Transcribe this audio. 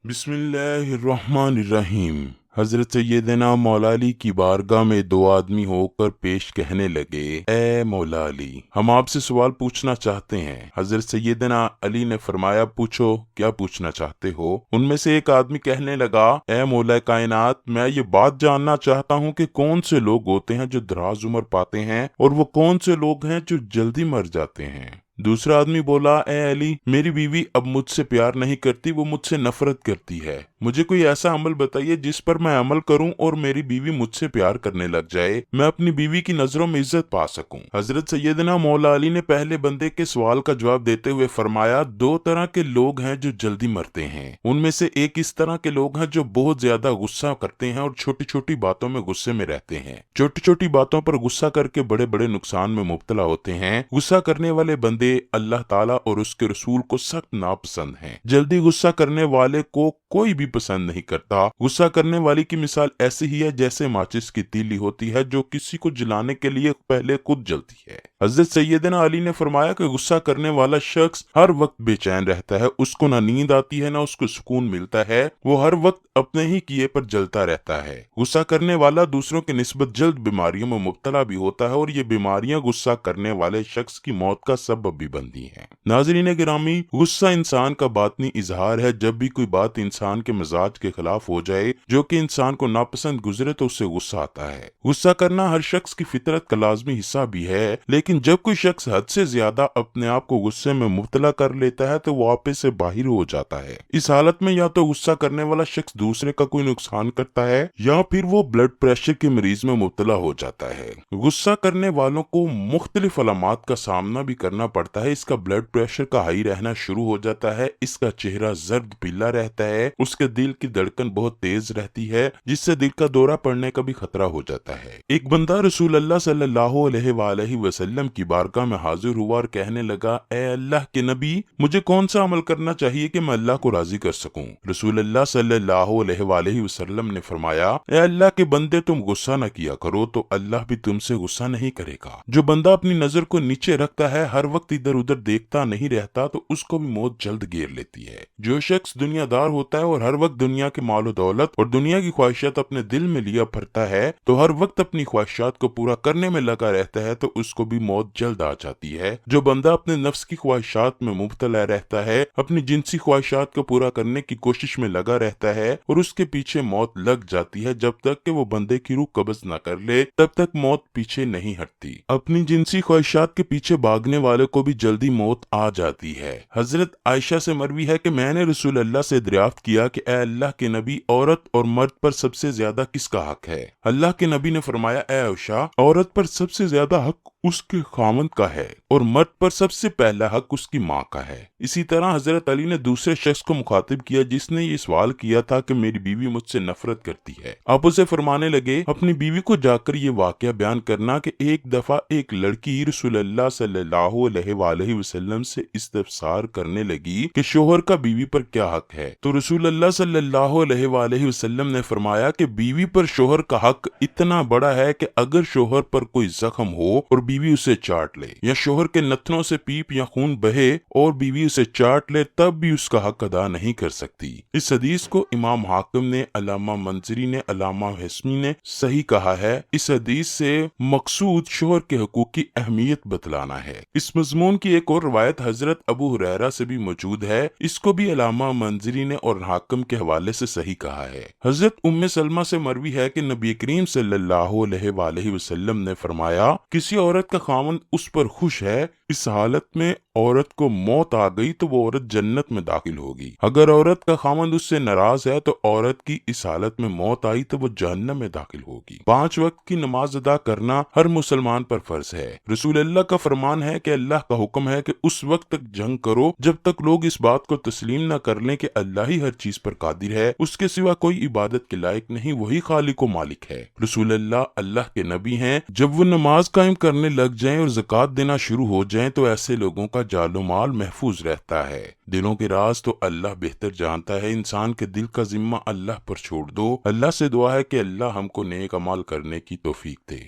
بسم اللہ الرحمن الرحیم۔ حضرت سیدنا مولا علی کی بارگاہ میں دو آدمی ہو کر پیش کہنے لگے، اے مولا علی، ہم آپ سے سوال پوچھنا چاہتے ہیں۔ حضرت سیدنا علی نے فرمایا، پوچھو، کیا پوچھنا چاہتے ہو؟ ان میں سے ایک آدمی کہنے لگا، اے مولا کائنات، میں یہ بات جاننا چاہتا ہوں کہ کون سے لوگ ہوتے ہیں جو دراز عمر پاتے ہیں اور وہ کون سے لوگ ہیں جو جلدی مر جاتے ہیں۔ دوسرا آدمی بولا، اے علی، میری بیوی اب مجھ سے پیار نہیں کرتی، وہ مجھ سے نفرت کرتی ہے۔ مجھے کوئی ایسا عمل بتائیے جس پر میں عمل کروں اور میری بیوی مجھ سے پیار کرنے لگ جائے، میں اپنی بیوی کی نظروں میں عزت پا سکوں۔ حضرت سیدنا مولا علی نے پہلے بندے کے سوال کا جواب دیتے ہوئے فرمایا، دو طرح کے لوگ ہیں جو جلدی مرتے ہیں۔ ان میں سے ایک اس طرح کے لوگ ہیں جو بہت زیادہ غصہ کرتے ہیں اور چھوٹی چھوٹی باتوں میں غصے میں رہتے ہیں، چھوٹی چھوٹی باتوں پر غصہ کر کے بڑے بڑے نقصان میں مبتلا ہوتے ہیں۔ غصہ کرنے والے بندے اللہ تعالیٰ اور اس کے رسول کو سخت ناپسند ہیں۔ جلدی غصہ کرنے والے کو کوئی بھی پسند نہیں کرتا۔ غصہ کرنے والی کی مثال ایسی ہی ہے جیسے ماچس کی تیلی ہوتی ہے جو کسی کو جلانے کے لیے پہلے خود جلتی ہے۔ حضرت سیدنا علی نے فرمایا کہ غصہ کرنے والا شخص ہر وقت بے چین رہتا ہے، اس کو نہ نیند آتی ہے نہ اس کو سکون ملتا ہے، وہ ہر وقت اپنے ہی کیے پر جلتا رہتا ہے۔ غصہ کرنے والا دوسروں کے نسبت جلد بیماریوں میں مبتلا بھی ہوتا ہے اور یہ بیماریاں غصہ کرنے والے شخص کی موت کا سبب بھی بنتی ہیں۔ ناظرین گرامی، غصہ انسان کا باطنی اظہار ہے۔ جب بھی کوئی بات انسان کے مزاج کے خلاف ہو جائے جو کہ انسان کو ناپسند گزرے تو اسے غصہ آتا ہے۔ غصہ کرنا ہر شخص کی فطرت کا لازمی حصہ بھی ہے، لیکن جب کوئی شخص حد سے زیادہ اپنے آپ کو غصے میں مبتلا کر لیتا ہے تو وہ آپے سے باہر ہو جاتا ہے۔ اس حالت میں یا تو غصہ کرنے والا شخص دوسرے کا کوئی نقصان کرتا ہے یا پھر وہ بلڈ پریشر کے مریض میں مبتلا ہو جاتا ہے۔ غصہ کرنے والوں کو مختلف علامات کا سامنا بھی کرنا پڑتا ہے۔ اس کا بلڈ پریشر کا ہائی رہنا شروع ہو جاتا ہے، اس کا چہرہ زرد پیلا رہتا ہے، اس کے دل کی دھڑکن بہت تیز رہتی ہے جس سے دل کا دورہ پڑنے کا بھی خطرہ ہو جاتا ہے۔ ایک بندہ رسول اللہ صلی اللہ علیہ وآلہ وسلم کی بارگاہ میں حاضر ہوا اور کہنے لگا، اے اللہ کے نبی، مجھے کون سا عمل کرنا چاہیے کہ میں اللہ کو راضی کر سکوں؟ رسول اللہ صلی اللہ علیہ وآلہ وسلم نے فرمایا، اے اللہ کے بندے، تم غصہ نہ کیا کرو تو اللہ بھی تم سے غصہ نہیں کرے گا۔ جو بندہ اپنی نظر کو نیچے رکھتا ہے، ہر وقت ادھر ادھر دیکھتا نہیں رہتا، تو اس کو بھی موت جلد گھیر لیتی ہے۔ جو شخص دنیا دار ہوتا ہے اور ہر وقت دنیا کے مال و دولت اور دنیا کی خواہشات اپنے دل میں لیا پھرتا ہے، تو ہر وقت اپنی خواہشات کو پورا کرنے میں لگا رہتا ہے، تو اس کو بھی موت جلد آ جاتی ہے۔ جو بندہ اپنے نفس کی خواہشات میں مبتلا رہتا ہے، اپنی جنسی خواہشات کو پورا کرنے کی کوشش میں لگا رہتا ہے اور اس کے پیچھے موت لگ جاتی ہے، جب تک کہ وہ بندے کی روح قبض نہ کر لے تب تک موت پیچھے نہیں ہٹتی۔ اپنی جنسی خواہشات کے پیچھے بھاگنے والے کو بھی جلدی موت آ جاتی ہے۔ حضرت عائشہ سے مروی ہے کہ میں نے رسول اللہ سے دریافت کیا کہ اے اللہ کے نبی، عورت اور مرد پر سب سے زیادہ کس کا حق ہے؟ اللہ کے نبی نے فرمایا، اے عائشہ، عورت پر سب سے زیادہ حق اس کے خاوند کا ہے اور مرد پر سب سے پہلا حق اس کی ماں کا ہے۔ اسی طرح حضرت علی نے دوسرے شخص کو مخاطب کیا جس نے یہ سوال کیا تھا کہ میری بیوی مجھ سے نفرت کرتی ہے۔ آپ اسے فرمانے لگے، اپنی بیوی کو جا کر یہ واقعہ بیان کرنا کہ ایک دفعہ ایک لڑکی رسول اللہ صلی اللہ علیہ وآلہ وسلم سے استفسار کرنے لگی کہ شوہر کا بیوی پر کیا حق ہے، تو رسول اللہ صلی اللہ علیہ وآلہ وسلم نے فرمایا کہ بیوی پر شوہر کا حق اتنا بڑا ہے کہ اگر شوہر پر کوئی زخم ہو اور بیوی اسے چاٹ لے، یا شوہر کے نتنوں سے پیپ یا خون بہے اور بیوی اسے چاٹ لے، تب بھی اس کا حق ادا نہیں کر سکتی۔ اس حدیث کو امام حاکم نے، علامہ منذری نے، علامہ حسمی نے صحیح کہا ہے۔ اس حدیث سے مقصود شوہر کے حقوق کی اہمیت بتلانا ہے۔ اس مضمون کی ایک اور روایت حضرت ابو ہریرہ سے بھی موجود ہے، اس کو بھی علامہ منذری نے اور حاکم کے حوالے سے صحیح کہا ہے۔ حضرت ام سلمہ سے مروی ہے کہ نبی کریم صلی اللہ علیہ وآلہ وسلم نے فرمایا، کسی عورت کا خاوند اس پر خوش ہے، اس حالت میں عورت کو موت آ گئی تو وہ عورت جنت میں داخل ہوگی۔ اگر عورت کا خاوند اس سے ناراض ہے تو عورت کی اس حالت میں موت آئی تو وہ جہنم میں داخل ہوگی۔ 5 وقت کی نماز ادا کرنا ہر مسلمان پر فرض ہے۔ رسول اللہ کا فرمان ہے کہ اللہ کا حکم ہے کہ اس وقت تک جنگ کرو جب تک لوگ اس بات کو تسلیم نہ کر لیں کہ اللہ ہی ہر چیز پر قادر ہے، اس کے سوا کوئی عبادت کے لائق نہیں، وہی خالق و مالک ہے۔ رسول اللہ کے نبی ہیں۔ جب وہ نماز قائم کرنے لگ جائیں اور زکوٰۃ دینا شروع ہو جائیں تو ایسے لوگوں کا جان و مال محفوظ رہتا ہے۔ دلوں کے راز تو اللہ بہتر جانتا ہے، انسان کے دل کا ذمہ اللہ پر چھوڑ دو۔ اللہ سے دعا ہے کہ اللہ ہم کو نیک اعمال کرنے کی توفیق دے۔